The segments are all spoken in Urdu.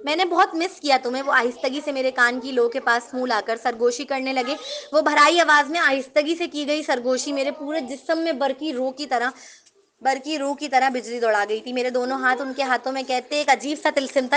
میں نے بہت مس کیا تمہیں۔ وہ آہستگی سے میرے کان کی لو کے پاس منہ لا کر سرگوشی کرنے لگے۔ وہ بھرائی آواز میں آہستگی سے کی گئی سرگوشی میرے پورے جسم میں برقی روح کی طرح بجلی دوڑا گئی تھی۔ میرے دونوں ہاتھ ان کے ہاتھوں میں قید تھے۔ ایک عجیب سا طلسم تھا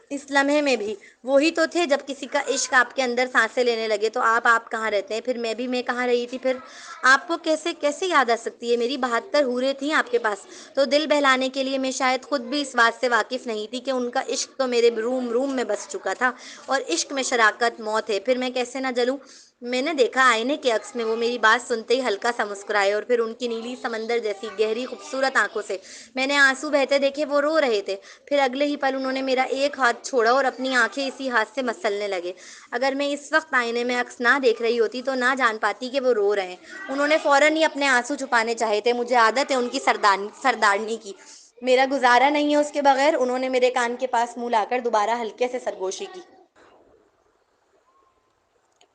اس لمحے میں بھی وہی تو تھے جب کسی کا عشق آپ کے اندر سانسیں لینے لگے تو آپ کہاں رہتے ہیں؟ پھر میں کہاں رہی تھی؟ پھر آپ کو کیسے یاد آ سکتی ہے؟ میری 72 حوریں تھیں آپ کے پاس تو دل بہلانے کے لیے۔ میں شاید خود بھی اس بات سے واقف نہیں تھی کہ ان کا عشق تو میرے روم میں بس چکا تھا، اور عشق میں شراکت موت ہے۔ پھر میں کیسے نہ جلوں؟ میں نے دیکھا آئینے کے عکس میں وہ میری بات سنتے ہی ہلکا سا مسکرائے، اور پھر ان کی نیلی سمندر جیسی گہری خوبصورت آنکھوں سے میں نے آنسو بہتے دیکھے۔ وہ رو رہے تھے۔ پھر اگلے ہی پل انہوں نے میرا ایک ہاتھ چھوڑا اور اپنی آنکھیں اسی ہاتھ سے مسلنے لگے۔ اگر میں اس وقت آئینے میں عکس نہ دیکھ رہی ہوتی تو نہ جان پاتی کہ وہ رو رہے ہیں۔ انہوں نے فوراً ہی اپنے آنسو چھپانے چاہے تھے۔ مجھے عادت ہے ان کی سردارنی کی، میرا گزارا نہیں ہے اس کے بغیر۔ انہوں نے میرے کان کے پاس منہ لا کر دوبارہ ہلکے سے سرگوشی کی۔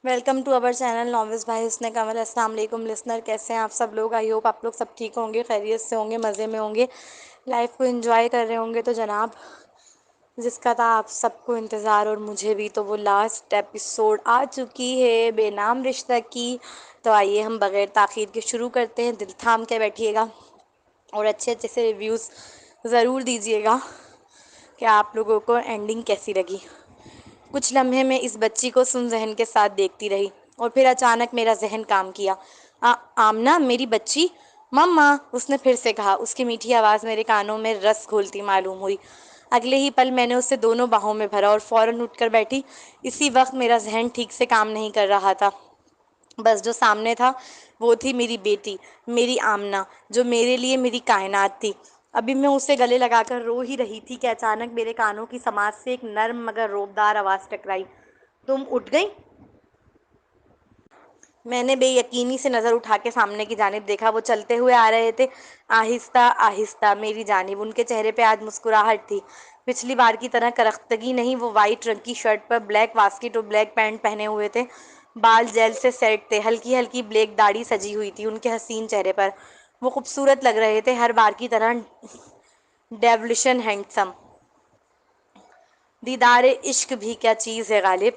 Welcome to our channel novels by Hasan Kamal. السلام علیکم لسنر، کیسے ہیں آپ سب لوگ؟ آئی ہوپ آپ لوگ سب ٹھیک ہوں گے، خیریت سے ہوں گے، مزے میں ہوں گے، لائف کو انجوائے کر رہے ہوں گے۔ تو جناب، جس کا تھا آپ سب کو انتظار اور مجھے بھی، تو وہ لاسٹ ایپیسوڈ آ چکی ہے بے نام رشتہ کی۔ تو آئیے ہم بغیر تاخیر کے شروع کرتے ہیں۔ دل تھام کے بیٹھیے گا اور اچھے سے ریویوز ضرور دیجیے گا کہ آپ لوگوں کو اینڈنگ کیسی لگی۔ کچھ لمحے میں اس بچی کو سن ذہن کے ساتھ دیکھتی رہی، اور پھر اچانک میرا ذہن کام کیا۔ آمنہ، میری بچی، مما، اس نے پھر سے کہا۔ اس کی میٹھی آواز میرے کانوں میں رس گھولتی معلوم ہوئی۔ اگلے ہی پل میں نے اسے دونوں باہوں میں بھرا اور فوراً اٹھ کر بیٹھی۔ اسی وقت میرا ذہن ٹھیک سے کام نہیں کر رہا تھا۔ بس جو سامنے تھا وہ تھی میری بیٹی، میری آمنہ، جو میرے لیے میری کائنات تھی۔ ابھی میں اسے گلے لگا کر رو ہی رہی تھی کہ اچانک میرے کانوں کی سماعت سے ایک نرم مگر روبدار آواز ٹکرائی۔ تم اٹھ گئی؟ میں نے بے یقینی سے نظر اٹھا کے سامنے کی جانب دیکھا۔ وہ چلتے ہوئے آ رہے تھے، آہستہ آہستہ میری جانب۔ ان کے چہرے پہ آج مسکراہٹ تھی، پچھلی بار کی طرح کرختگی نہیں۔ وہ وائٹ رنگ کی شرٹ پر بلیک واسکٹ اور بلیک پینٹ پہنے ہوئے تھے، بال جیل سے سیٹ تھے، ہلکی ہلکی بلیک داڑھی سجی ہوئی تھی ان کے حسین چہرے پر۔ وہ خوبصورت لگ رہے تھے، ہر بار کی طرح ڈیولیشن ہینڈسم۔ دیدار عشق بھی کیا چیز ہے غالب،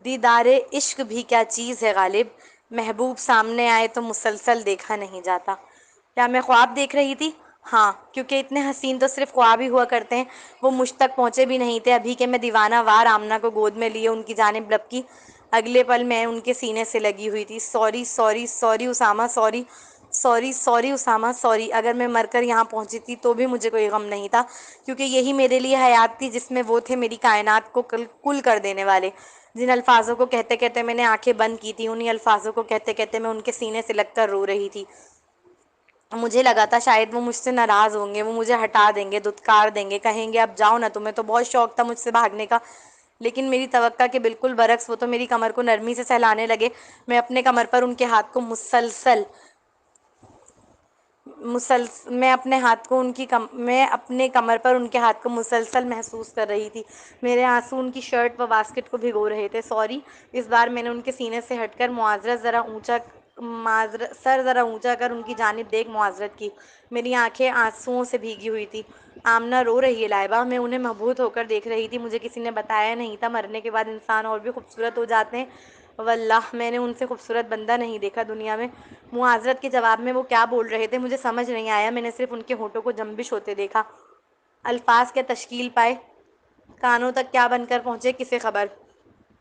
دیدار عشق بھی کیا چیز ہے غالب، محبوب سامنے آئے تو مسلسل دیکھا نہیں جاتا۔ کیا میں خواب دیکھ رہی تھی؟ ہاں، کیونکہ اتنے حسین تو صرف خواب ہی ہوا کرتے ہیں۔ وہ مجھ تک پہنچے بھی نہیں تھے ابھی کہ میں دیوانہ وار آمنہ کو گود میں لیے ان کی جانب لپکی۔ اگلے پل میں ان کے سینے سے لگی ہوئی تھی۔ Sorry sorry sorry Osama, sorry sorry sorry Osama, sorry. اگر میں مر کر یہاں پہنچی تھی تو بھی مجھے کوئی غم نہیں تھا، کیونکہ یہی میرے لیے حیات تھی جس میں وہ تھے میری کائنات کو کل کر دینے والے۔ جن الفاظوں کو کہتے کہتے میں نے آنکھیں بند کی تھی، انہی الفاظوں کو کہتے کہتے میں ان کے سینے سے لگ کر رو رہی تھی۔ مجھے لگا تھا شاید وہ مجھ سے ناراض ہوں گے، وہ مجھے ہٹا دیں گے، دھتکار دیں گے، کہیں گے اب جاؤ نا، تمہیں تو بہت شوق تھا مجھ سے بھاگنے کا۔ لیکن میری توقع کے بالکل برعکس وہ تو میری کمر کو نرمی سے سہلانے لگے۔ میں اپنے کمر پر ان کے ہاتھ کو میں اپنے کمر پر ان کے ہاتھ کو مسلسل محسوس کر رہی تھی۔ میرے آنسو ان کی شرٹ و واسکٹ کو بھگو رہے تھے۔ سوری، اس بار میں نے ان کے سینے سے ہٹ کر سر ذرا اونچا کر ان کی جانب دیکھ معذرت کی۔ میری آنکھیں آنسوؤں سے بھیگی ہوئی تھی۔ آمنہ رو رہی ہے لائبہ؟ میں انہیں مبہوت ہو کر دیکھ رہی تھی۔ مجھے کسی نے بتایا نہیں تھا مرنے کے بعد انسان اور بھی خوبصورت ہو جاتے ہیں۔ واللہ میں نے ان سے خوبصورت بندہ نہیں دیکھا دنیا میں۔ معذرت کے جواب میں وہ کیا بول رہے تھے مجھے سمجھ نہیں آیا۔ میں نے صرف ان کے ہونٹوں کو جنبش ہوتے دیکھا۔ الفاظ کیا تشکیل پائے، کانوں تک کیا بن کر پہنچے، کسے خبر؟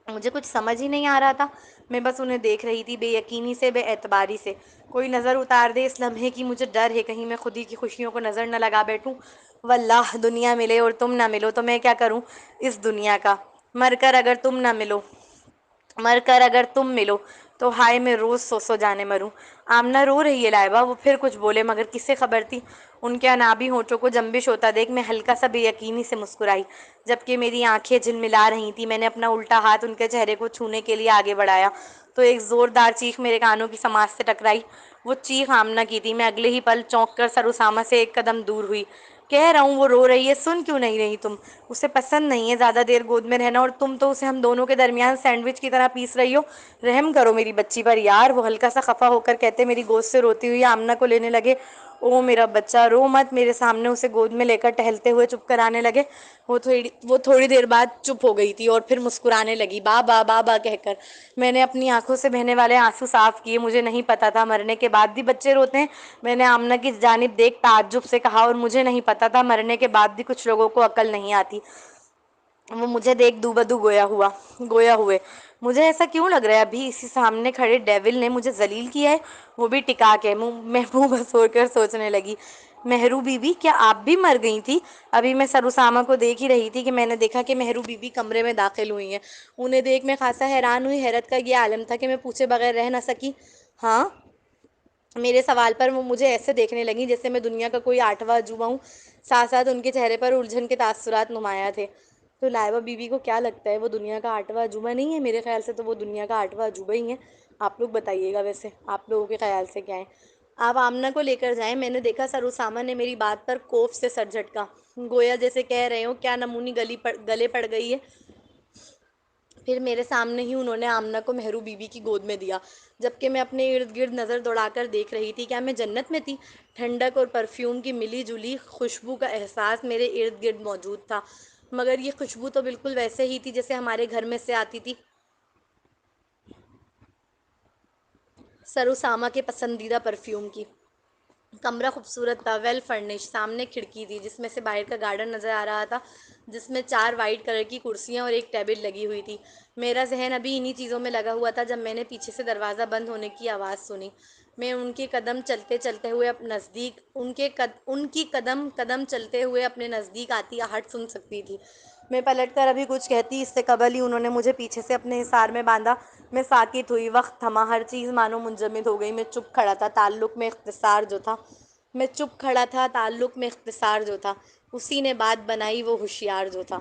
مجھے کچھ سمجھ ہی نہیں آ رہا تھا۔ میں بس انہیں دیکھ رہی تھی، بے یقینی سے، بے اعتباری سے۔ کوئی نظر اتار دے اس لمحے کی، مجھے ڈر ہے کہیں میں خود ہی کی خوشیوں کو نظر نہ لگا بیٹھوں۔ واللہ دنیا ملے اور تم نہ ملو تو میں کیا کروں اس دنیا کا؟ مر کر اگر تم ملو تو ہائے میں روز سو جانے مروں۔ آمنہ رو رہی ہے لائبہ؟ وہ پھر کچھ بولے مگر کسے خبر تھی؟ ان کے انابی ہونٹوں کو جنبش ہوتا دیکھ میں ہلکا سا بے یقینی سے مسکرائی، جبکہ میری آنکھیں جھلملا رہی تھیں۔ میں نے اپنا الٹا ہاتھ ان کے چہرے کو چھونے کے لیے آگے بڑھایا تو ایک زوردار چیخ میرے کانوں کی سماعت سے ٹکرائی۔ وہ چیخ آمنہ کی تھی۔ میں اگلے ہی پل چونک کر سر اسامہ سے ایک قدم دور ہوئی۔ کہہ رہا ہوں وہ رو رہی ہے، سن کیوں نہیں رہی تم؟ اسے پسند نہیں ہے زیادہ دیر گود میں رہنا، اور تم تو اسے ہم دونوں کے درمیان سینڈوچ کی طرح پیس رہی ہو۔ رحم کرو میری بچی پر یار، وہ ہلکا سا خفا ہو کر کہتے میری گود سے روتی ہوئی آمنہ کو لینے لگے او میرا بچہ رو مت، میرے سامنے اسے گود میں لے کر ٹہلتے ہوئے چپ کرانے لگے۔ وہ تھوڑی دیر بعد چپ ہو گئی تھی اور پھر مسکرانے لگی، بابا بابا کہہ کر۔ میں نے اپنی آنکھوں سے بہنے والے آنسو صاف کیے، مجھے نہیں پتا تھا مرنے کے بعد بھی بچے روتے ہیں۔ میں نے آمنہ کی جانب دیکھ تعجب سے کہا، اور مجھے نہیں پتا تھا مرنے کے بعد بھی کچھ لوگوں کو عقل نہیں آتی۔ وہ مجھے دیکھ دو بدو گویا ہوئے۔ مجھے ایسا کیوں لگ رہا ہے ابھی اسی سامنے کھڑے ڈیول نے مجھے ذلیل کیا ہے، وہ بھی ٹکا کے۔ میں منہ بھسور کر سوچنے لگی، مہرو بی بی کیا آپ بھی مر گئی تھی؟ ابھی میں سروسامہ کو دیکھ ہی رہی تھی کہ میں نے دیکھا کہ مہرو بی بی کمرے میں داخل ہوئی ہیں۔ انہیں دیکھ میں خاصا حیران ہوئی، حیرت کا یہ عالم تھا کہ میں پوچھے بغیر رہ نہ سکی۔ ہاں؟ میرے سوال پر وہ مجھے ایسے دیکھنے لگیں جیسے میں دنیا کا کوئی آٹھواں عجوبہ ہوں۔ ساتھ ساتھ ان کے چہرے پر الجھن کے تاثرات نمایاں تھے۔ تو لائبہ بی بی کو کیا لگتا ہے وہ دنیا کا آٹھواں عجوبہ نہیں ہے؟ میرے خیال سے تو وہ دنیا کا آٹھواں عجوبہ ہی ہے۔ آپ لوگ بتائیے گا ویسے آپ لوگوں کے خیال سے کیا ہے؟ آپ آمنہ کو لے کر جائیں۔ میں نے دیکھا سروسامہ نے میری بات پر کوف سے سر جھٹکا، گویا جیسے کہہ رہے ہوں کیا نمونی گلے پڑ گئی ہے۔ پھر میرے سامنے ہی انہوں نے آمنہ کو مہرو بی بی کی گود میں دیا، جبکہ میں اپنے ارد گرد نظر دوڑا کر دیکھ رہی تھی۔ کیا میں جنت میں تھی؟ ٹھنڈک اور پرفیوم کی ملی جلی خوشبو کا احساس میرے ارد گرد موجود تھا، مگر یہ خوشبو تو بالکل ویسے ہی تھی جیسے ہمارے گھر میں سے آتی تھی۔ سروسامہ کے پسندیدہ پرفیوم کی۔ کمرہ خوبصورت تھا، ویل فرنش۔ سامنے کھڑکی تھی جس میں سے باہر کا گارڈن نظر آ رہا تھا، جس میں 4 وائٹ کلر کی کرسیاں اور ایک ٹیبل لگی ہوئی تھی۔ میرا ذہن ابھی انہی چیزوں میں لگا ہوا تھا جب میں نے پیچھے سے دروازہ بند ہونے کی آواز سنی۔ میں ان کی قدم چلتے ہوئے اپنے نزدیک آتی آہٹ سن سکتی تھی۔ میں پلٹ کر ابھی کچھ کہتی، اس سے قبل ہی انہوں نے مجھے پیچھے سے اپنے حصار میں باندھا۔ میں ساکت ہوئی، وقت تھما، ہر چیز مانو منجمد ہو گئی۔ میں چپ کھڑا تھا، تعلق میں اختصار جو تھا اسی نے بات بنائی، وہ ہوشیار جو تھا۔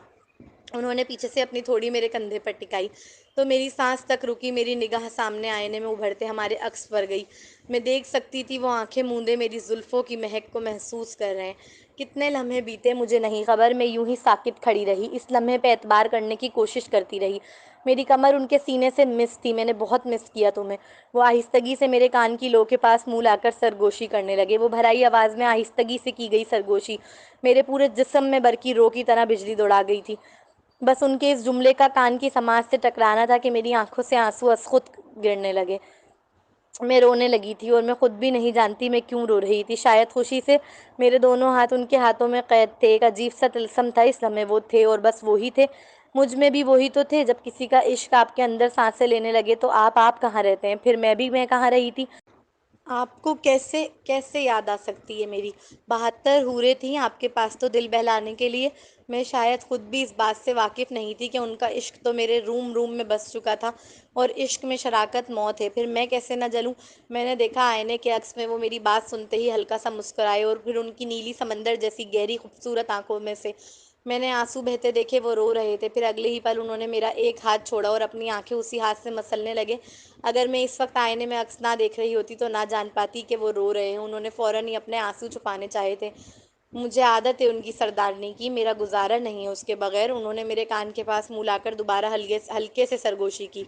انہوں نے پیچھے سے اپنی تھوڑی میرے کندھے پر ٹکائی تو میری سانس تک رکی۔ میری نگاہ سامنے آئینے میں ابھرتے ہمارے عکس پر گئی۔ میں دیکھ سکتی تھی وہ آنکھیں موندے میری زلفوں کی مہک کو محسوس کر رہے ہیں۔ کتنے لمحے بیتے مجھے نہیں خبر، میں یوں ہی ساکت کھڑی رہی، اس لمحے پہ اعتبار کرنے کی کوشش کرتی رہی۔ میری کمر ان کے سینے سے مس تھی۔ میں نے بہت مس کیا تمہیں۔ وہ آہستگی سے میرے کان کی لو کے پاس منہ لا کر سرگوشی کرنے لگے۔ وہ بھرائی آواز میں آہستگی سے کی گئی سرگوشی میرے پورے جسم میں برقی رو کی طرح بجلی دوڑا گئی تھی۔ بس ان کے اس جملے کا کان کی سماعت سے ٹکرانا تھا کہ میری آنکھوں سے آنسو از خود گرنے لگے۔ میں رونے لگی تھی اور میں خود بھی نہیں جانتی میں کیوں رو رہی تھی، شاید خوشی سے۔ میرے دونوں ہاتھ ان کے ہاتھوں میں قید تھے، ایک عجیب سا طلسم تھا، اس لمحے وہ تھے اور بس وہی تھے۔ مجھ میں بھی وہی تو تھے۔ جب کسی کا عشق آپ کے اندر سانسیں لینے لگے تو آپ کہاں رہتے ہیں؟ پھر میں کہاں رہی تھی؟ آپ کو کیسے یاد آ سکتی ہے میری؟ 72 حوریں تھیں آپ کے پاس تو دل بہلانے کے لیے۔ میں شاید خود بھی اس بات سے واقف نہیں تھی کہ ان کا عشق تو میرے روم میں بس چکا تھا، اور عشق میں شراکت موت ہے۔ پھر میں کیسے نہ جلوں؟ میں نے دیکھا آئینے کے عکس میں وہ میری بات سنتے ہی ہلکا سا مسکرائے، اور پھر ان کی نیلی سمندر جیسی گہری خوبصورت آنکھوں میں سے میں نے آنسو بہتے دیکھے۔ وہ رو رہے تھے۔ پھر اگلے ہی پل انہوں نے میرا ایک ہاتھ چھوڑا اور اپنی آنکھیں اسی ہاتھ سے مسلنے لگے۔ اگر میں اس وقت آئینے میں عکس نہ دیکھ رہی ہوتی تو نہ جان پاتی کہ وہ رو رہے ہیں۔ انہوں نے فوراً ہی اپنے آنسو چھپانے چاہے تھے۔ مجھے عادت ہے ان کی سردارنی کی، میرا گزارا نہیں ہے اس کے بغیر۔ انہوں نے میرے کان کے پاس منہ لا کر دوبارہ ہلکے سے سرگوشی کی۔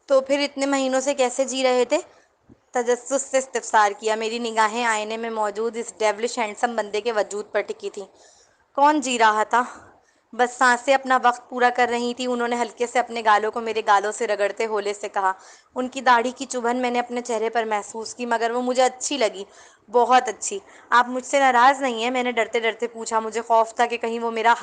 تو پھر اتنے مہینوں سے کیسے جی رہے تھے؟ تجسس سے استفسار کیا۔ میری نگاہیں آئینے میں موجود اس ڈیولش ہینڈسم بندے کے وجود پر ٹکی تھیں۔ کون جی رہا تھا؟ بس سانسیں اپنا وقت پورا کر رہی تھیں۔ انہوں نے ہلکے سے اپنے گالوں کو میرے گالوں سے رگڑتے ہولے سے کہا۔ ان کی داڑھی کی چبھن میں نے اپنے چہرے پر محسوس کی، مگر وہ مجھے اچھی لگی، بہت اچھی۔ آپ مجھ سے ناراض نہیں ہیں؟ میں نے ڈرتے ڈرتے پوچھا۔ مجھے خوف تھا کہ کہیں وہ میرا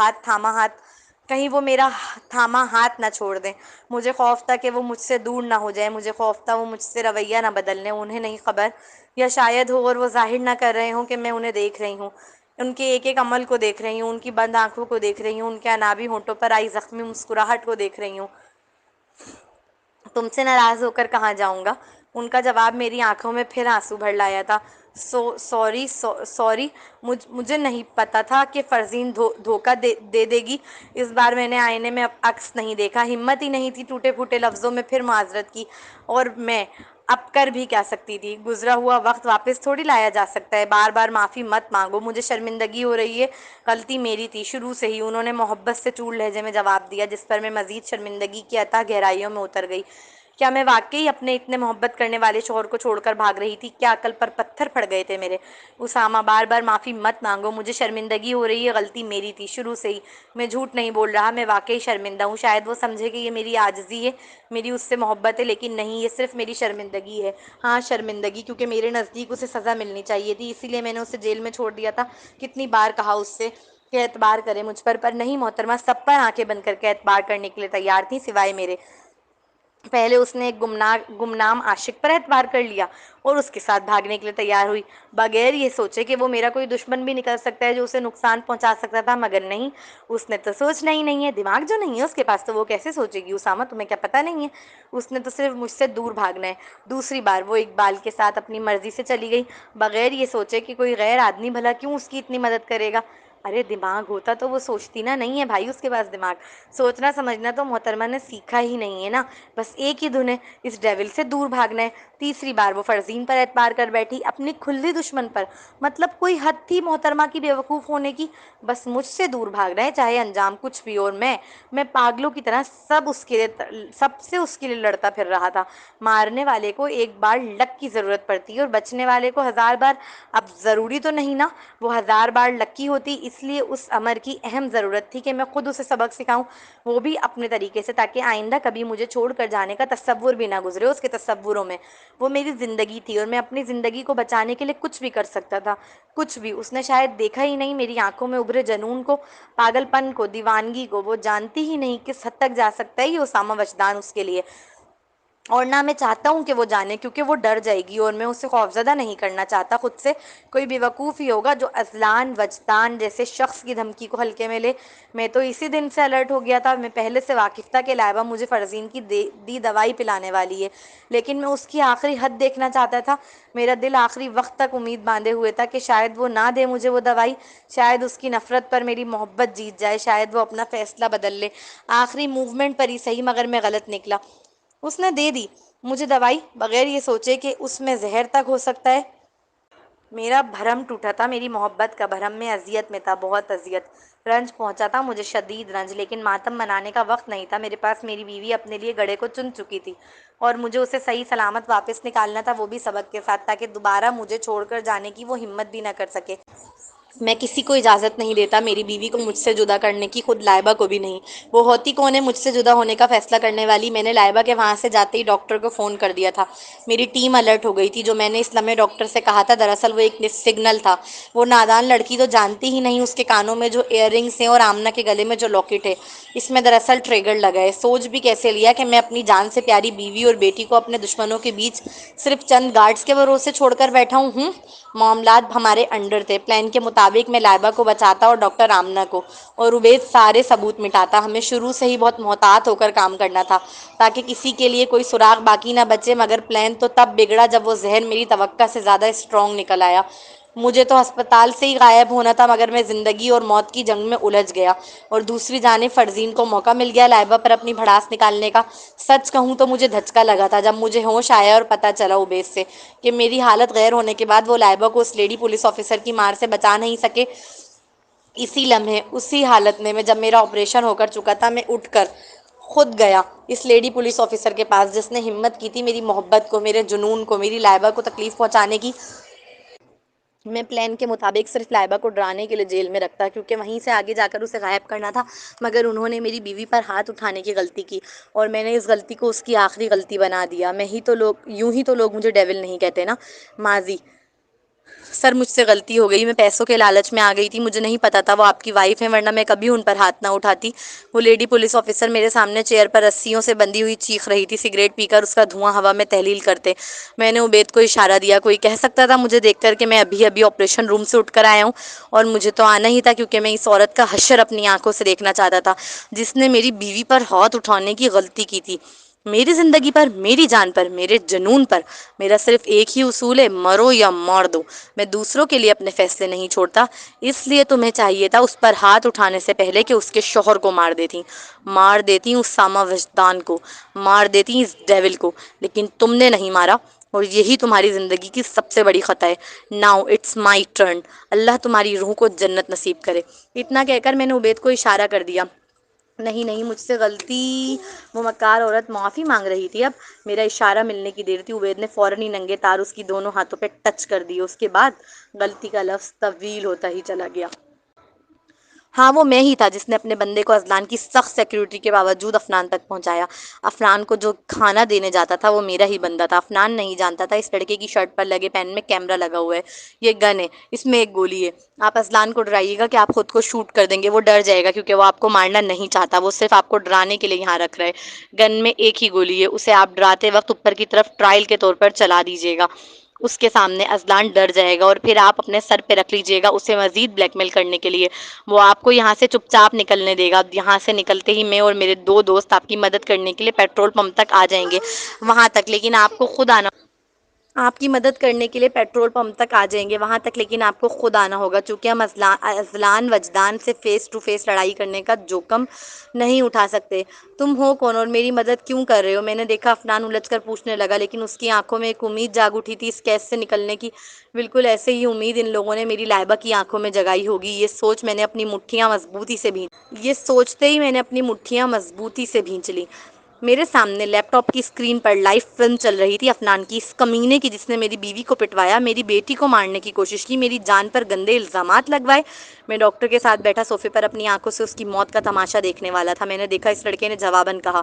تھاما ہاتھ نہ چھوڑ دیں۔ مجھے خوف تھا کہ وہ مجھ سے دور نہ ہو جائیں۔ مجھے خوف تھا وہ مجھ سے رویہ نہ بدل لیں۔ انہیں نہیں خبر، یا شاید ہو اور وہ ظاہر نہ کر رہے ہوں کہ میں انہیں دیکھ رہی ہوں، ان کے ایک ایک عمل کو دیکھ رہی ہوں، ان کی بند آنکھوں کو دیکھ رہی ہوں، ان کے انابی ہونٹوں پر آئی زخمی مسکراہٹ کو دیکھ رہی ہوں۔ تم سے ناراض ہو کر کہاں جاؤں گا؟ ان کا جواب میری آنکھوں میں پھر آنسو بھر لایا تھا۔ سوری، مجھے نہیں پتا تھا کہ فرزین دھوکہ دے دے گی۔ اس بار میں نے آئینے میں عکس نہیں دیکھا۔ ہمت ہی نہیں تھی، ٹوٹے پھوٹے لفظوں میں پھر معذرت کی۔ اور میں اب کر بھی کیا سکتی تھی؟ گزرا ہوا وقت واپس تھوڑی لایا جا سکتا ہے۔ بار بار معافی مت مانگو، مجھے شرمندگی ہو رہی ہے، غلطی میری تھی شروع سے ہی، انہوں نے محبت سے چور لہجے میں جواب دیا، جس پر میں مزید شرمندگی کی اتھاہ گہرائیوں میں اتر گئی۔ کیا میں واقعی اپنے اتنے محبت کرنے والے شوہر کو چھوڑ کر بھاگ رہی تھی؟ کیا عقل پر پتھر پڑ گئے تھے میرے؟ اسامہ بار بار معافی مت مانگو، مجھے شرمندگی ہو رہی ہے، غلطی میری تھی شروع سے ہی، میں جھوٹ نہیں بول رہا، میں واقعی شرمندہ ہوں۔ شاید وہ سمجھے کہ یہ میری عاجزی ہے، میری اس سے محبت ہے، لیکن نہیں، یہ صرف میری شرمندگی ہے۔ ہاں شرمندگی، کیونکہ میرے نزدیک اسے سزا ملنی چاہیے تھی، اسی لیے میں نے اسے جیل میں چھوڑ دیا تھا۔ کتنی بار کہا اس سے کہ اعتبار کرے مجھ پر نہیں محترمہ، سب پر آنکھیں بند کر کے اعتبار کرنے کے لیے تیار تھی سوائے میرے۔ پہلے اس نے ایک گمنام عاشق پر اعتبار کر لیا اور اس کے ساتھ بھاگنے کے لیے تیار ہوئی، بغیر یہ سوچے کہ وہ میرا کوئی دشمن بھی نکل سکتا ہے جو اسے نقصان پہنچا سکتا تھا، مگر نہیں، اس نے تو سوچنا ہی نہیں ہے، دماغ جو نہیں ہے اس کے پاس تو وہ کیسے سوچے گی؟ اسامہ تمہیں کیا پتہ نہیں ہے، اس نے تو صرف مجھ سے دور بھاگنا ہے۔ دوسری بار وہ اقبال کے ساتھ اپنی مرضی سے چلی گئی، بغیر یہ سوچے کہ کوئی غیر آدمی بھلا کیوں اس کی اتنی مدد کرے گا۔ ارے دماغ ہوتا تو وہ سوچتی نا، نہیں ہے بھائی اس کے پاس دماغ، سوچنا سمجھنا تو محترمہ نے سیکھا ہی نہیں ہے نا، بس ایک ہی دھن ہے، اس ڈیول سے دور بھاگنا ہے۔ تیسری بار وہ فرزین پر اعتبار کر بیٹھی، اپنی کھلی دشمن پر، مطلب کوئی حد تھی محترمہ کی بیوقوف ہونے کی، بس مجھ سے دور بھاگنا ہے چاہے انجام کچھ بھی، اور میں پاگلوں کی طرح سب سے اس کے لیے لڑتا پھر رہا تھا۔ مارنے والے کو ایک بار لک کی ضرورت پڑتی ہے اور بچنے والے کو 1000 بار، اب ضروری تو نہیں نا وہ 1000 بار لکی ہوتی، اس لیے اس امر کی اہم ضرورت تھی کہ میں خود اسے سبق سکھاؤں، وہ بھی اپنے طریقے سے، تاکہ آئندہ کبھی مجھے چھوڑ کر جانے کا تصور بھی نہ گزرے اس کے تصوروں میں۔ وہ میری زندگی تھی اور میں اپنی زندگی کو بچانے کے لیے کچھ بھی کر سکتا تھا، کچھ بھی۔ اس نے شاید دیکھا ہی نہیں میری آنکھوں میں ابھرے جنون کو، پاگل پن کو، دیوانگی کو، وہ جانتی ہی نہیں کس حد تک جا سکتا ہے یہ اسامہ وجدان اس کے لیے، اور نہ میں چاہتا ہوں کہ وہ جانے، کیونکہ وہ ڈر جائے گی اور میں اسے خوفزدہ نہیں کرنا چاہتا خود سے۔ کوئی بیوقوف ہی ہوگا جو اذلان وجدان جیسے شخص کی دھمکی کو ہلکے میں لے۔ میں تو اسی دن سے الرٹ ہو گیا تھا، میں پہلے سے واقف تھا کہ لائبہ مجھے فرزین کی دی دوائی پلانے والی ہے، لیکن میں اس کی آخری حد دیکھنا چاہتا تھا۔ میرا دل آخری وقت تک امید باندھے ہوئے تھا کہ شاید وہ نہ دے مجھے وہ دوائی، شاید اس کی نفرت پر میری محبت جیت جائے، شاید وہ اپنا فیصلہ بدل لے، آخری موومنٹ پر ہی صحیح، مگر میں غلط نکلا۔ اس نے دے دی مجھے دوائی، بغیر یہ سوچے کہ اس میں زہر تک ہو سکتا ہے۔ میرا بھرم ٹوٹا تھا، میری محبت کا بھرم، میں اذیت میں تھا، بہت اذیت، رنج پہنچا تھا مجھے، شدید رنج، لیکن ماتم منانے کا وقت نہیں تھا میرے پاس۔ میری بیوی اپنے لیے گڑھے کو چن چکی تھی اور مجھے اسے صحیح سلامت واپس نکالنا تھا، وہ بھی سبق کے ساتھ، تاکہ دوبارہ مجھے چھوڑ کر جانے کی وہ ہمت بھی نہ کر سکے۔ میں کسی کو اجازت نہیں دیتا میری بیوی کو مجھ سے جدا کرنے کی، خود لائبہ کو بھی نہیں۔ وہ ہوتی کون ہے مجھ سے جدا ہونے کا فیصلہ کرنے والی؟ میں نے لائبہ کے وہاں سے جاتے ہی ڈاکٹر کو فون کر دیا تھا، میری ٹیم الرٹ ہو گئی تھی۔ جو میں نے اس لمحے ڈاکٹر سے کہا تھا دراصل وہ ایک سگنل تھا۔ وہ نادان لڑکی تو جانتی ہی نہیں اس کے کانوں میں جو ایئر رنگز ہیں اور آمنہ کے گلے میں جو لاکٹ ہے، اس میں دراصل ٹریگر لگا ہے۔ سوچ بھی کیسے لیا کہ میں اپنی جان سے پیاری بیوی اور بیٹی کو اپنے دشمنوں کے بیچ صرف چند گارڈز کے بھروسے چھوڑ کر بیٹھا ہوں؟ معاملات ہمارے انڈر تھے، پلان کے مطابق میں لائبہ کو بچاتا اور ڈاکٹر آمنہ کو، اور عبید سارے ثبوت مٹاتا۔ ہمیں شروع سے ہی بہت محتاط ہو کر کام کرنا تھا تاکہ کسی کے لیے کوئی سراغ باقی نہ بچے، مگر پلان تو تب بگڑا جب وہ زہر میری توقع سے زیادہ اسٹرانگ نکل آیا۔ مجھے تو ہسپتال سے ہی غائب ہونا تھا، مگر میں زندگی اور موت کی جنگ میں الجھ گیا، اور دوسری جانب فرزین کو موقع مل گیا لائبہ پر اپنی بھڑاس نکالنے کا۔ سچ کہوں تو مجھے دھچکا لگا تھا جب مجھے ہوش آیا اور پتہ چلا عبید سے کہ میری حالت غیر ہونے کے بعد وہ لائبہ کو اس لیڈی پولیس آفیسر کی مار سے بچا نہیں سکے۔ اسی لمحے، اسی حالت میں جب میرا آپریشن ہو کر چکا تھا، میں اٹھ کر خود گیا اس لیڈی پولیس آفیسر کے پاس جس نے ہمت کی تھی میری محبت کو، میرے جنون کو، میری لائبہ کو تکلیف پہنچانے کی۔ میں پلان کے مطابق صرف لائبہ کو ڈرانے کے لیے جیل میں رکھتا، کیونکہ وہیں سے آگے جا کر اسے غائب کرنا تھا، مگر انہوں نے میری بیوی پر ہاتھ اٹھانے کی غلطی کی، اور میں نے اس غلطی کو اس کی آخری غلطی بنا دیا۔ یوں ہی تو لوگ مجھے ڈیول نہیں کہتے نا۔ ماضی سر، مجھ سے غلطی ہو گئی، میں پیسوں کے لالچ میں آ گئی تھی، مجھے نہیں پتا تھا وہ آپ کی وائف ہیں، ورنہ میں کبھی ان پر ہاتھ نہ اٹھاتی۔ وہ لیڈی پولیس آفیسر میرے سامنے چیئر پر رسیوں سے بندھی ہوئی چیخ رہی تھی، سگریٹ پی کر اس کا دھواں ہوا میں تحلیل کرتے۔ میں نے عبید کو اشارہ دیا، کوئی کہہ سکتا تھا مجھے دیکھ کر کہ میں ابھی ابھی آپریشن روم سے اٹھ کر آیا ہوں؟ اور مجھے تو آنا ہی تھا، کیونکہ میں اس عورت کا حشر اپنی آنکھوں سے دیکھنا چاہتا تھا جس نے میری بیوی پر ہاتھ اٹھانے کی غلطی کی تھی۔ میری زندگی پر، میری جان پر، میرے جنون پر میرا صرف ایک ہی اصول ہے، مرو یا مار دو۔ میں دوسروں کے لیے اپنے فیصلے نہیں چھوڑتا، اس لیے تمہیں چاہیے تھا اس پر ہاتھ اٹھانے سے پہلے کہ اس کے شوہر کو مار دیتی اسامہ وجدان کو، مار دیتی اس ڈیول کو، لیکن تم نے نہیں مارا، اور یہی تمہاری زندگی کی سب سے بڑی خطا ہے۔ ناؤ اٹس مائی ٹرن، اللہ تمہاری روح کو جنت نصیب کرے۔ اتنا کہہ کر میں نے عبید کو اشارہ کر دیا نہیں نہیں، مجھ سے غلطی، وہ مکار عورت معافی مانگ رہی تھی اب. میرا اشارہ ملنے کی دیر تھی، عبید نے فوراً ہی ننگے تار اس کی دونوں ہاتھوں پہ ٹچ کر دیے. اس کے بعد غلطی کا لفظ طویل ہوتا ہی چلا گیا. ہاں، وہ میں ہی تھا جس نے اپنے بندے کو اذلان کی سخت سیکیورٹی کے باوجود افنان تک پہنچایا. افنان کو جو کھانا دینے جاتا تھا وہ میرا ہی بندہ تھا. افنان نہیں جانتا تھا اس لڑکے کی شرٹ پر لگے پین میں کیمرہ لگا ہوا ہے. یہ گن ہے، اس میں ایک گولی ہے. آپ اذلان کو ڈرائیے گا کہ آپ خود کو شوٹ کر دیں گے. وہ ڈر جائے گا کیونکہ وہ آپ کو مارنا نہیں چاہتا. وہ صرف آپ کو ڈرانے کے لیے یہاں رکھ رہا ہے. گن میں ایک ہی گولی ہے، اسے آپ ڈراتے وقت اوپر کی طرف ٹرائل کے طور پر چلا دیجیے گا. اس کے سامنے اذلان ڈر جائے گا اور پھر آپ اپنے سر پہ رکھ لیجیے گا اسے مزید بلیک میل کرنے کے لیے. وہ آپ کو یہاں سے چپ چاپ نکلنے دے گا. یہاں سے نکلتے ہی میں اور میرے 2 دوست آپ کی مدد کرنے کے لیے پیٹرول پمپ تک آ جائیں گے. وہاں تک لیکن آپ کو خود آنا آپ کی مدد کرنے کے لیے پیٹرول پمپ تک آ جائیں گے وہاں تک لیکن آپ کو خود آنا ہوگا چونکہ ہم اذلان وجدان سے فیس ٹو فیس لڑائی کرنے کا جوخم نہیں اٹھا سکتے. تم ہو کون اور میری مدد کیوں کر رہے ہو؟ میں نے دیکھا افنان الجھ کر پوچھنے لگا لیکن اس کی آنکھوں میں ایک امید جاگ اٹھی تھی اس کیس سے نکلنے کی. بالکل ایسے ہی امید ان لوگوں نے میری لائبہ کی آنکھوں میں جگائی ہوگی. یہ سوچتے ہی میں نے اپنی مٹھیاں مضبوطی سے بھینچ لی. میرے سامنے لیپ ٹاپ کی اسکرین پر لائیو فلم چل رہی تھی افنان کی، اس کمینے کی جس نے میری بیوی کو پٹوایا، میری بیٹی کو مارنے کی کوشش کی، میری جان پر گندے الزامات لگوائے. میں ڈاکٹر کے ساتھ بیٹھا صوفے پر اپنی آنکھوں سے اس کی موت کا تماشا دیکھنے والا تھا. میں نے دیکھا اس لڑکے نے جواباً کہا،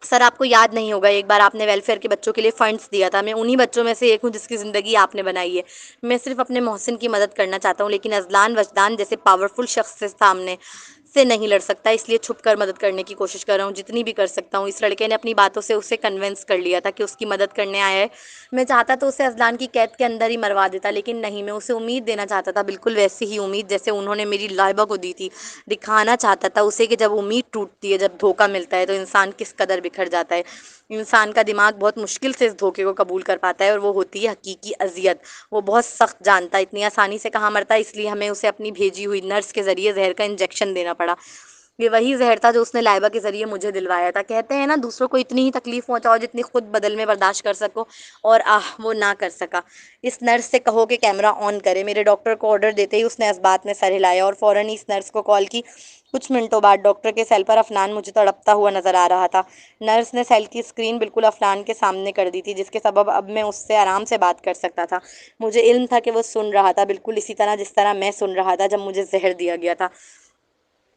سر آپ کو یاد نہیں ہوگا ایک بار آپ نے ویلفیئر کے بچوں کے لیے فنڈز دیا تھا. میں انہی بچوں میں سے ایک ہوں جس کی زندگی آپ نے بنائی ہے. میں صرف اپنے محسن کی مدد کرنا چاہتا ہوں لیکن اذلان وجدان جیسے پاورفل شخص سے سامنے سے نہیں لڑ سکتا، اس لیے چھپ کر مدد کرنے کی کوشش کر رہا ہوں جتنی بھی کر سکتا ہوں. اس لڑکے نے اپنی باتوں سے اسے کنونس کر لیا تھا کہ اس کی مدد کرنے آیا ہے. میں چاہتا تو اسے اذلان کی قید کے اندر ہی مروا دیتا لیکن نہیں، میں اسے امید دینا چاہتا تھا، بالکل ویسی ہی امید جیسے انہوں نے میری لائبہ کو دی تھی. دکھانا چاہتا تھا اسے کہ جب امید ٹوٹتی ہے، جب دھوکہ ملتا ہے تو انسان کس قدر بکھر جاتا ہے. انسان کا دماغ بہت مشکل سے اس دھوکے کو قبول کر پاتا ہے اور وہ ہوتی ہے حقیقی اذیت. وہ بہت سخت جانتا ہے اتنی آسانی سے کہاں مرتا ہے، اس لیے ہمیں اسے اپنی بھیجی ہوئی نرس کے ذریعے زہر کا انجیکشن دینا پڑا. یہ وہی زہر تھا جو اس نے لائبہ کے ذریعے مجھے دلوایا تھا. کہتے ہیں نا دوسروں کو اتنی ہی تکلیف پہنچاؤ جتنی خود بدل میں برداشت کر سکو، اور وہ نہ کر سکا. اس نرس سے کہو کہ کیمرہ آن کرے. میرے ڈاکٹر کو آرڈر دیتے ہی اس نے اس بات میں سر ہلایا اور فوراً ہی اس نرس کو کال کی. کچھ منٹوں بعد ڈاکٹر کے سیل پر افنان مجھے تڑپتا ہوا نظر آ رہا تھا. نرس نے سیل کی اسکرین بالکل افنان کے سامنے کر دی تھی جس کے سبب اب میں اس سے آرام سے بات کر سکتا تھا. مجھے علم تھا کہ وہ سن رہا تھا، بالکل اسی طرح جس طرح میں سن رہا تھا جب مجھے زہر دیا گیا تھا.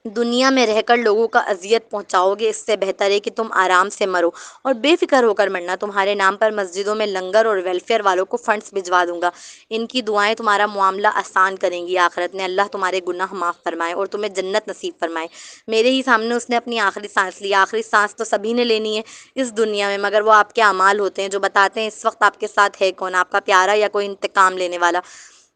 دنیا میں رہ کر لوگوں کا اذیت پہنچاؤ گے اس سے بہتر ہے کہ تم آرام سے مرو اور بے فکر ہو کر مرنا. تمہارے نام پر مسجدوں میں لنگر اور ویلفیئر والوں کو فنڈز بھجوا دوں گا. ان کی دعائیں تمہارا معاملہ آسان کریں گی آخرت میں. اللہ تمہارے گناہ معاف فرمائے اور تمہیں جنت نصیب فرمائے. میرے ہی سامنے اس نے اپنی آخری سانس لی. آخری سانس تو سبھی نے لینی ہے اس دنیا میں، مگر وہ آپ کے اعمال ہوتے ہیں جو بتاتے ہیں اس وقت آپ کے ساتھ ہے کون، آپ کا پیارا یا کوئی انتقام لینے والا.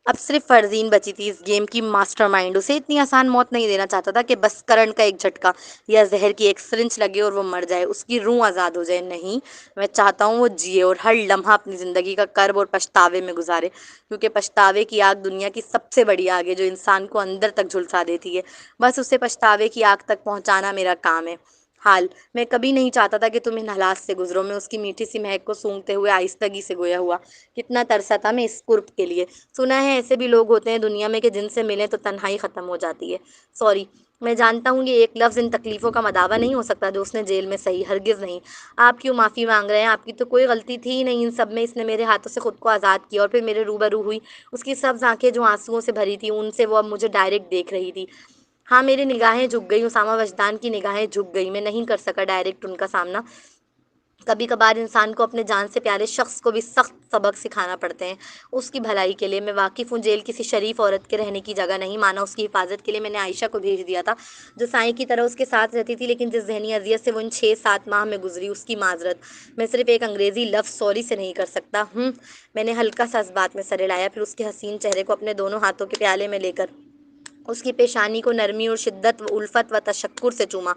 اب صرف فرزین بچی تھی، اس گیم کی ماسٹر مائنڈ. اسے اتنی آسان موت نہیں دینا چاہتا تھا کہ بس کرنٹ کا ایک جھٹکا یا زہر کی ایک سرنج لگے اور وہ مر جائے، اس کی روح آزاد ہو جائے. نہیں، میں چاہتا ہوں وہ جیے اور ہر لمحہ اپنی زندگی کا کرب اور پچھتاوے میں گزارے، کیونکہ پچھتاوے کی آگ دنیا کی سب سے بڑی آگ ہے جو انسان کو اندر تک جھلسا دیتی ہے. بس اسے پچھتاوے کی آگ تک پہنچانا میرا کام ہے. میں کبھی نہیں چاہتا تھا کہ تم ان حالات سے گزرو. میں اس کی میٹھی سی مہک کو سونگھتے ہوئے آہستگی سے گویا ہوا. کتنا ترسا تھا میں اس قرب کے لیے. سنا ہے ایسے بھی لوگ ہوتے ہیں دنیا میں کہ جن سے ملیں تو تنہائی ختم ہو جاتی ہے. سوری، میں جانتا ہوں یہ ایک لفظ ان تکلیفوں کا مداوع نہیں ہو سکتا جو اس نے جیل میں سہی، ہرگز نہیں. آپ کیوں معافی مانگ رہے ہیں؟ آپ کی تو کوئی غلطی تھی ہی نہیں ان سب میں. اس نے میرے ہاتھوں سے خود کو آزاد کیا اور پھر میرے روبرو ہوئی. اس کی سبز آنکھیں جو آنسوؤں سے بھری تھی ان سے وہ اب مجھے ڈائریکٹ دیکھ رہی تھی. ہاں، میری نگاہیں جھک گئی. اسامہ وجدان کی نگاہیں جھک گئی. میں نہیں کر سکا ڈائریکٹ ان کا سامنا. کبھی کبھار انسان کو اپنے جان سے پیارے شخص کو بھی سخت سبق سکھانا پڑتے ہیں اس کی بھلائی کے لیے. میں واقف ہوں جیل کسی شریف عورت کے رہنے کی جگہ نہیں. مانا اس کی حفاظت کے لیے میں نے عائشہ کو بھیج دیا تھا جو سائیں کی طرح اس کے ساتھ رہتی تھی، لیکن جس ذہنی اذیت سے وہ ان 6-7 ماہ میں گزری اس کی معذرت میں صرف ایک انگریزی لفظ سوری سے نہیں کر سکتا. میں نے ہلکا سا اس بات میں سر ہلایا، پھر اس کے حسین چہرے کو اپنے دونوں ہاتھوں کے پیالے میں لے کر اس کی پیشانی کو نرمی اور شدت و الفت و تشکر سے چوما.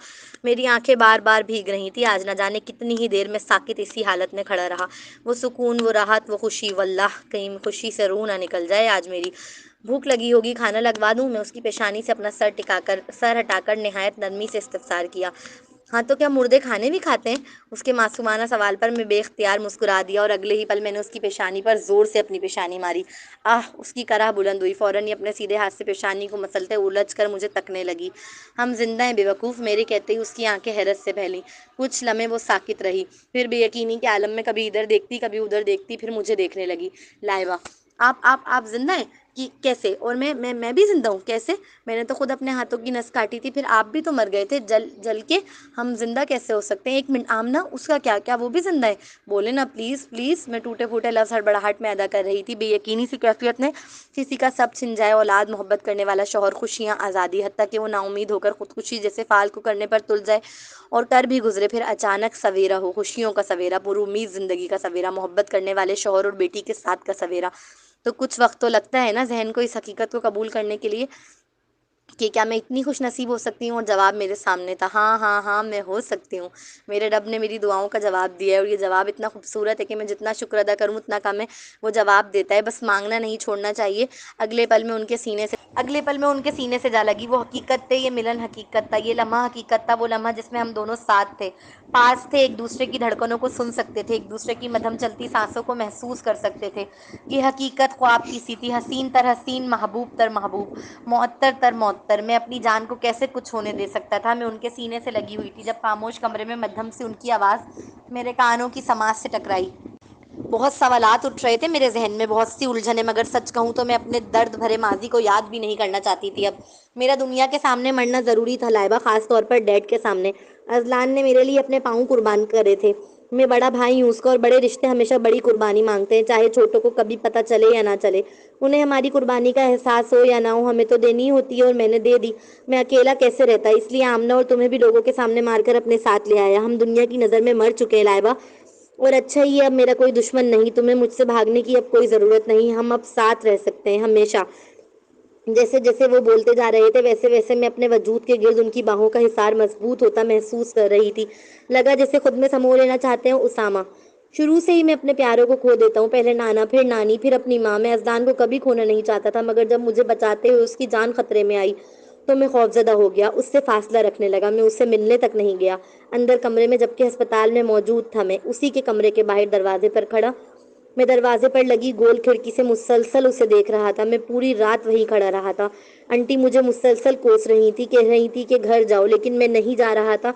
میری آنکھیں بار بار بھیگ رہی تھی. آج نہ جانے کتنی ہی دیر میں ساکت اسی حالت میں کھڑا رہا. وہ سکون، وہ راحت، وہ خوشی، واللہ کہیں خوشی سے روح نہ نکل جائے آج میری. بھوک لگی ہوگی، کھانا لگوا دوں؟ میں اس کی پیشانی سے اپنا سر ہٹا کر نہایت نرمی سے استفسار کیا. ہاں تو کیا مردے کھانے بھی کھاتے ہیں؟ اس کے معصومانہ سوال پر میں بے اختیار مسکرا دیا اور اگلے ہی پل میں نے اس کی پیشانی پر زور سے اپنی پیشانی ماری۔ اس کی کرہ بلند ہوئی، فوراً ہی اپنے سیدھے ہاتھ سے پیشانی کو مسلتے الجھ کر مجھے تکنے لگی۔ ہم زندہ ہیں بے وقوف، میرے کہتے ہی اس کی آنکھیں حیرت سے پھیلیں۔ کچھ لمحے وہ ساکت رہی، پھر بے یقینی کے عالم میں کبھی ادھر دیکھتی کبھی ادھر دیکھتی، پھر مجھے دیکھنے لگی۔ لائبہ: آپ زندہ ہیں؟ کیسے؟ اور میں بھی زندہ ہوں؟ کیسے؟ میں نے تو خود اپنے ہاتھوں کی نس کاٹی تھی، پھر آپ بھی تو مر گئے تھے جل کے۔ ہم زندہ کیسے ہو سکتے ہیں؟ ایک منٹ آمنہ، اس کا کیا وہ بھی زندہ ہے؟ بولے نا پلیز پلیز۔ میں ٹوٹے پھوٹے لفظ ہڑبڑاہٹ میں ادا کر رہی تھی۔ بے یقینی سی کیفیت نے کسی کا سب چھن جائے، اولاد، محبت کرنے والا شوہر، خوشیاں، آزادی، حتیٰ کہ وہ نا امید ہو کر خودکشی جیسے فعال کو کرنے پر تل جائے اور کر بھی گزرے، پھر اچانک سویرا ہو، خوشیوں کا سویرا، پر امید زندگی کا سویرا، محبت کرنے والے شوہر اور بیٹی کے ساتھ کا سویرا۔ تو کچھ وقت تو لگتا ہے نا ذہن کو اس حقیقت کو قبول کرنے کے لیے کہ کیا میں اتنی خوش نصیب ہو سکتی ہوں؟ اور جواب میرے سامنے تھا، ہاں ہاں ہاں، میں ہو سکتی ہوں۔ میرے رب نے میری دعاؤں کا جواب دیا ہے، اور یہ جواب اتنا خوبصورت ہے کہ میں جتنا شکر ادا کروں اتنا کم ہے۔ وہ جواب دیتا ہے، بس مانگنا نہیں چھوڑنا چاہیے۔ اگلے پل میں ان کے سینے سے جا لگی۔ وہ حقیقت تھے، یہ ملن حقیقت تھا، یہ لمحہ حقیقت تھا، وہ لمحہ جس میں ہم دونوں ساتھ تھے، پاس تھے، ایک دوسرے کی دھڑکنوں کو سن سکتے تھے، ایک دوسرے کی مدھم چلتی سانسوں کو محسوس کر سکتے تھے۔ یہ حقیقت خواب کی سی تھی، حسین تر حسین، محبوب تر محبوب، معطر تر معطر۔ میں اپنی جان کو کیسے کچھ ہونے دے سکتا تھا؟ میں ان کے سینے سے لگی ہوئی تھی، جب خاموش کمرے میں مدھم سے ان کی آواز میرے کانوں کی سماعت سے ٹکرائی۔ بہت سوالات اٹھ رہے تھے میرے ذہن میں، بہت سی الجھنیں، مگر سچ کہوں تو میں اپنے درد بھرے ماضی کو یاد بھی نہیں کرنا چاہتی تھی اب۔ میرا دنیا کے سامنے مرنا ضروری تھا لائبہ، خاص طور پر ڈیڈ کے سامنے۔ اذلان نے میرے لیے اپنے پاؤں قربان کرے تھے۔ میں بڑا بھائی ہوں اس کا، اور بڑے رشتے ہمیشہ بڑی قربانی مانگتے ہیں، چاہے چھوٹوں کو کبھی پتہ چلے یا نہ چلے۔ انہیں ہماری قربانی کا احساس ہو یا نہ ہو، ہمیں تو دینی ہوتی ہے، اور میں نے دے دی۔ میں اکیلا کیسے رہتا؟ اس لیے آمنہ اور تمہیں بھی لوگوں کے سامنے مار کر اپنے ساتھ لے آیا۔ ہم دنیا کی نظر میں مر چکے ہیں لائبہ، اور اچھا ہی ہے، اب میرا کوئی دشمن نہیں، تمہیں مجھ سے بھاگنے کی اب کوئی ضرورت نہیں، ہم اب ساتھ رہ سکتے ہیں ہمیشہ۔ جیسے جیسے وہ بولتے جا رہے تھے ویسے ویسے میں اپنے وجود کے گرد ان کی باہوں کا حصار مضبوط ہوتا محسوس کر رہی تھی۔ لگا جیسے خود میں سمو لینا چاہتے ہیں اسامہ۔ شروع سے ہی میں اپنے پیاروں کو کھو دیتا ہوں، پہلے نانا، پھر نانی، پھر اپنی ماں۔ میں اذلان کو کبھی کھونا نہیں چاہتا تھا، مگر جب مجھے بچاتے ہوئے اس کی جان خطرے میں آئی تو میں خوفزدہ ہو گیا، اس سے فاصلہ رکھنے لگا، میں اس سے ملنے تک نہیں گیا اندر کمرے میں، جبکہ ہسپتال میں موجود تھا۔ میں اسی کے کمرے کے باہر دروازے پر کھڑا، میں دروازے پر لگی گول کھڑکی سے مسلسل اسے دیکھ رہا تھا۔ میں پوری رات وہیں کھڑا رہا تھا۔ انٹی مجھے مسلسل کوس رہی تھی، کہہ رہی تھی کہ گھر جاؤ، لیکن میں نہیں جا رہا تھا،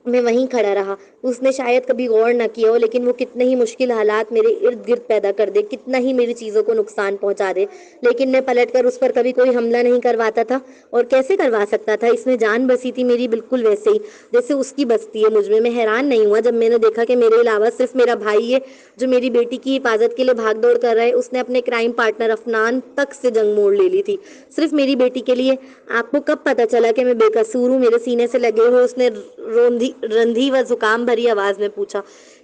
میں وہیں کھڑا رہا۔ اس نے شاید کبھی غور نہ کیا ہو، لیکن وہ کتنے ہی مشکل حالات میرے ارد گرد پیدا کر دے، کتنا ہی میری چیزوں کو نقصان پہنچا دے، لیکن میں پلٹ کر اس پر کبھی کوئی حملہ نہیں کرواتا تھا۔ اور کیسے کروا سکتا تھا؟ اس میں جان بسی تھی میری، بالکل ویسے ہی جیسے اس کی بستی ہے مجھ میں۔ میں حیران نہیں ہوا جب میں نے دیکھا کہ میرے علاوہ صرف میرا بھائی ہے جو میری بیٹی کی حفاظت کے لیے بھاگ دوڑ کر رہا ہے۔ اس نے اپنے کرائم پارٹنر عفنان تک سے جنگ موڑ لے لی تھی، صرف میری بیٹی کے لیے۔ آپ کو کب پتا چلا کہ میں بے قصور ہوں؟ میرے سینے سے لگے ہوئے اس نے رندھی و زکام بھری آواز میں پوچھا۔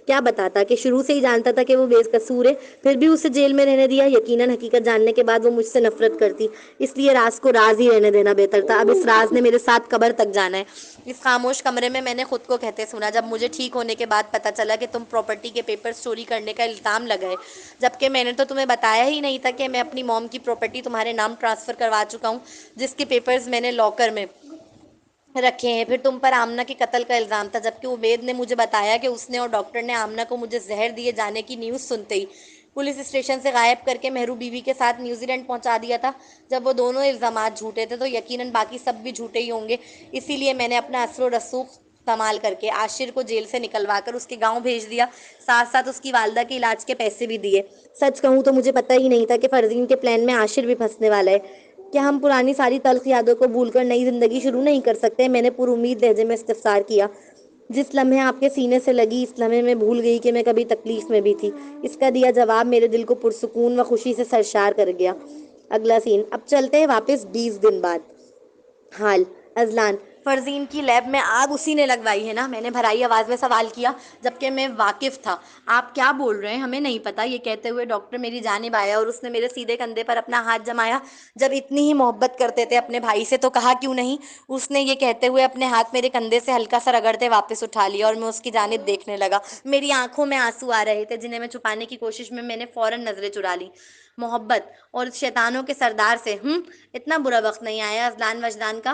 کیا بتاتا کہ شروع سے ہی جانتا تھا کہ وہ بے قصور ہے، پھر بھی اسے جیل میں رہنے دیا؟ یقیناً حقیقت جاننے کے بعد وہ مجھ سے نفرت کرتی، اس لیے راز کو راز ہی رہنے دینا بہتر تھا۔ اب اس راز نے میرے ساتھ قبر تک جانا ہے۔ اس خاموش کمرے میں نے خود کو کہتے سنا، جب مجھے ٹھیک ہونے کے بعد پتا چلا کہ تم پراپرٹی کے پیپرز چوری کرنے کا الزام لگائے، جبکہ میں نے تو تمہیں بتایا ہی نہیں تھا کہ میں اپنی موم کی پراپرٹی تمہارے نام ٹرانسفر کروا چکا ہوں، جس کے پیپرز میں نے لاکر میں رکھے ہیں۔ پھر تم پر آمنہ کے قتل کا الزام تھا، جبکہ عبید نے مجھے بتایا کہ اس نے اور ڈاکٹر نے آمنہ کو مجھے زہر دیے جانے کی نیوز سنتے ہی پولیس اسٹیشن سے غائب کر کے مہرو بیوی کے ساتھ نیوزی لینڈ پہنچا دیا تھا۔ جب وہ دونوں الزامات جھوٹے تھے تو یقیناً باقی سب بھی جھوٹے ہی ہوں گے، اسی لیے میں نے اپنا اثر و رسوخ استعمال کر کے عاشر کو جیل سے نکلوا کر اس کے گاؤں بھیج دیا، ساتھ ساتھ اس کی والدہ کے علاج کے پیسے بھی دیے۔ سچ کہوں تو مجھے پتہ ہی نہیں تھا کہ فرزین کے پلان میں عاشر بھی پھنسنے والا ہے۔ کیا ہم پرانی ساری تلخ یادوں کو بھول کر نئی زندگی شروع نہیں کر سکتے؟ میں نے پر امید لہجے میں استفسار کیا۔ جس لمحے آپ کے سینے سے لگی، اس لمحے میں بھول گئی کہ میں کبھی تکلیف میں بھی تھی۔ اس کا دیا جواب میرے دل کو پرسکون و خوشی سے سرشار کر گیا۔ اگلا سین، اب چلتے ہیں واپس 20 دن بعد۔ حال اذلان: فرزین کی لیب میں آگ اسی نے لگوائی ہے نا؟ میں نے بھرائی آواز میں سوال کیا، جبکہ میں واقف تھا۔ آپ کیا بول رہے ہیں؟ ہمیں نہیں پتا۔ یہ کہتے ہوئے ڈاکٹر میری جانب آیا اور اس نے میرے سیدھے کندھے پر اپنا ہاتھ جمایا۔ جب اتنی ہی محبت کرتے تھے اپنے بھائی سے تو کہا کیوں نہیں؟ اس نے یہ کہتے ہوئے اپنے ہاتھ میرے کندھے سے ہلکا سا رگڑتے واپس اٹھا لیا اور میں اس کی جانب دیکھنے لگا۔ میری آنکھوں میں آنسو آ رہے تھے، جنہیں میں چھپانے کی کوشش میں نے فوراً نظریں چرا لی۔ محبت اور شیطانوں کے سردار سے اتنا برا وقت نہیں آیا اذلان وجدان کا؟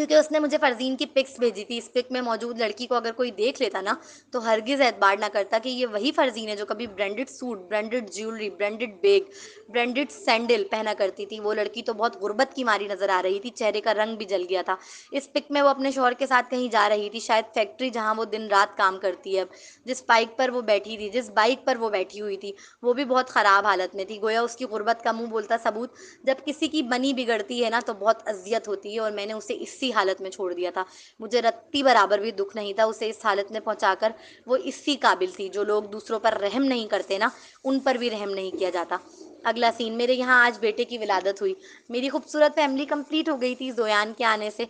کیونکہ اس نے مجھے فرزین کی پکس بھیجی تھی. اس پک میں موجود لڑکی کو اگر کوئی دیکھ لیتا نا تو ہرگز اعتبار نہ کرتا کہ یہ وہی فرزین ہے جو کبھی branded suit, branded jewellery, branded bag, branded sandal پہنا کرتی تھی. وہ لڑکی تو بہت غربت کی ماری نظر آ رہی تھی، چہرے کا رنگ بھی جل گیا تھا. اس پک میں وہ اپنے شوہر کے ساتھ کہیں جا رہی تھی، شاید فیکٹری جہاں وہ دن رات کام کرتی ہے. جس بائک پر وہ بیٹھی تھی، جس بائک پر وہ بیٹھی ہوئی تھی، وہ بھی بہت خراب حالت میں تھی. گویا اس کی غربت کا منہ بولتا ثبوت. جب کسی کی بنی بگڑتی ہے نا تو بہت اذیت ہوتی ہے، اور میں نے اسے اسی حالت میں چھوڑ دیا تھا. مجھے رتی برابر بھی دکھ نہیں تھا اسے اس حالت میں پہنچا کر. وہ اسی قابل تھی. جو لوگ دوسروں پر رحم نہیں کرتے نا ان پر بھی رحم نہیں کیا جاتا. اگلا سین، میرے یہاں آج بیٹے کی ولادت ہوئی. میری خوبصورت فیملی کمپلیٹ ہو گئی تھی زویان کے آنے سے.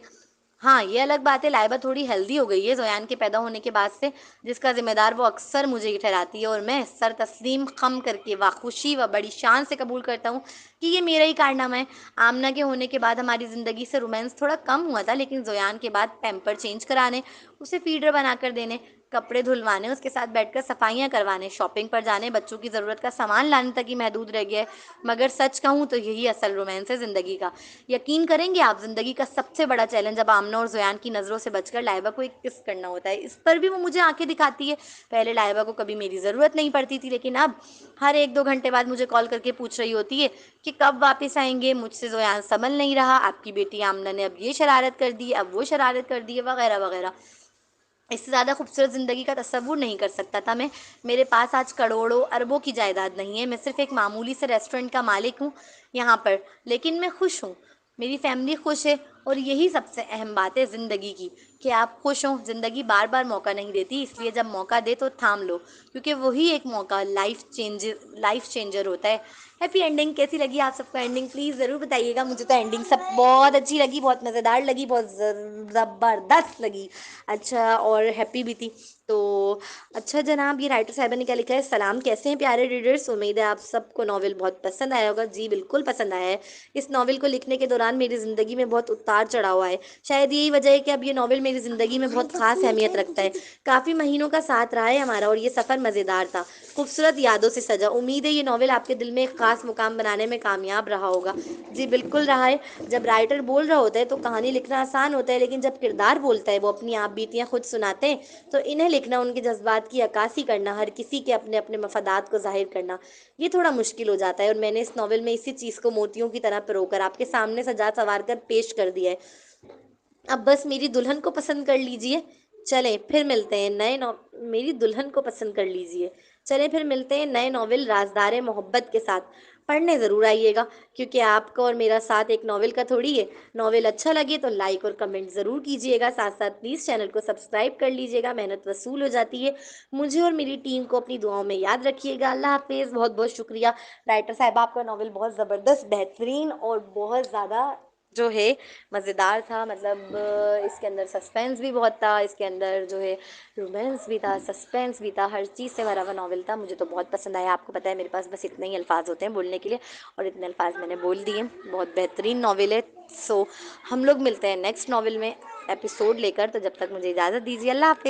ہاں یہ الگ بات ہے، لائبہ تھوڑی ہیلدی ہو گئی ہے زویان کے پیدا ہونے کے بعد سے، جس کا ذمہ دار وہ اکثر مجھے ہی ٹھہراتی ہے. اور میں سر تسلیم خم کر کے خوشی و بڑی شان سے قبول کرتا ہوں کہ یہ میرا ہی کارنامہ ہے. آمنہ کے ہونے کے بعد ہماری زندگی سے رومانس تھوڑا کم ہوا تھا، لیکن زویان کے بعد پیمپر چینج کرانے، اسے فیڈر بنا کر دینے، کپڑے دھلوانے، اس کے ساتھ بیٹھ کر صفائیاں کروانے، شاپنگ پر جانے، بچوں کی ضرورت کا سامان لانے تک ہی محدود رہ گیا ہے. مگر سچ کہوں تو یہی اصل رومانس ہے زندگی کا. یقین کریں گے آپ، زندگی کا سب سے بڑا چیلنج اب آمنہ اور زویان کی نظروں سے بچ کر لائبہ کو ایک کس کرنا ہوتا ہے. اس پر بھی وہ مجھے آنکھیں دکھاتی ہے. پہلے لائبہ کو کبھی میری ضرورت نہیں پڑتی تھی، لیکن اب ہر 1-2 گھنٹے بعد مجھے کال کر کے پوچھ رہی ہوتی ہے کہ کب واپس آئیں گے. مجھ سے زویان سنبھل نہیں رہا، آپ کی بیٹی آمنہ نے اب یہ شرارت کر دی، اب وہ شرارت کر دی ہے، وغیرہ وغیرہ. اس سے زیادہ خوبصورت زندگی کا تصور نہیں کر سکتا تھا میں. میرے پاس آج کروڑوں اربوں کی جائیداد نہیں ہے، میں صرف ایک معمولی سے ریسٹورنٹ کا مالک ہوں یہاں پر، لیکن میں خوش ہوں. میری فیملی خوش ہے، اور یہی سب سے اہم بات ہے زندگی کی کہ آپ خوش ہوں. زندگی بار بار موقع نہیں دیتی، اس لیے جب موقع دے تو تھام لو، کیونکہ وہی ایک موقع لائف چینجر ہوتا ہے. ہیپی اینڈنگ کیسی لگی آپ سب کو اینڈنگ پلیز ضرور بتائیے گا. مجھے تو اینڈنگ سب بہت اچھی لگی، بہت مزیدار لگی، بہت زبردست لگی. اچھا اور ہیپی بھی تھی. تو اچھا جناب، یہ رائٹر صاحبہ نے کیا لکھا ہے: سلام، کیسے ہیں پیارے ریڈرز؟ امید ہے آپ سب کو ناول بہت پسند آیا ہوگا. جی بالکل پسند آیا ہے. اس ناول کو لکھنے کے دوران میری زندگی میں بہت اتار چڑھاؤ آئے. شاید یہی وجہ ہے کہ اب یہ ناول میری زندگی میں بہت خاص اہمیت رکھتا ہے. کافی مہینوں کا ساتھ رہا ہے ہمارا، اور یہ سفر مزیدار تھا، خوبصورت یادوں سے سجا. امید ہے یہ ناول آپ کے دل میں ایک خاص مقام بنانے میں کامیاب رہا ہوگا. جی بالکل رہا ہے. جب رائٹر بول رہا ہوتا ہے تو کہانی لکھنا آسان ہوتا ہے، لیکن جب کردار بولتا ہے، وہ اپنی آپ بیتیاں خود سناتے ہیں، تو انہیں لکھنا، ان کے جذبات کی عکاسی کرنا، ہر کسی کے اپنے اپنے مفادات کو ظاہر کرنا، یہ تھوڑا مشکل ہو جاتا ہے. اور میں نے اس ناول میں اسی چیز کو موتیوں کی طرح پرو کر آپ کے سامنے سجا سنوار کر پیش کر دیا ہے. اب بس میری دلہن کو پسند کر لیجئے. چلیں پھر ملتے ہیں میری دلہن کو پسند کر لیجئے. چلیں پھر ملتے ہیں نئے ناول رازدار محبت کے ساتھ. پڑھنے ضرور آئیے گا، کیونکہ آپ کا اور میرا ساتھ ایک ناول کا تھوڑی ہے. ناول اچھا لگے تو لائک اور کمنٹ ضرور کیجیے گا. ساتھ ساتھ پلیز چینل کو سبسکرائب کر لیجیے گا، محنت وصول ہو جاتی ہے. مجھے اور میری ٹیم کو اپنی دعاؤں میں یاد رکھیے گا. اللہ حافظ. بہت بہت شکریہ. رائٹر صاحب آپ کا ناول بہت زبردست، بہترین اور بہت زیادہ جو ہے مزیدار تھا. مطلب اس کے اندر سسپینس بھی بہت تھا، اس کے اندر جو ہے رومانس بھی تھا، سسپینس بھی تھا، ہر چیز سے بھرا ہوا ناول تھا. مجھے تو بہت پسند آیا. آپ کو پتہ ہے میرے پاس بس اتنے ہی الفاظ ہوتے ہیں بولنے کے لیے، اور اتنے الفاظ میں نے بول دیے. بہت بہترین ناول ہے. سو ہم لوگ ملتے ہیں نیکسٹ ناول میں ایپیسوڈ لے کر. تو جب تک مجھے اجازت دیجیے. اللہ حافظ.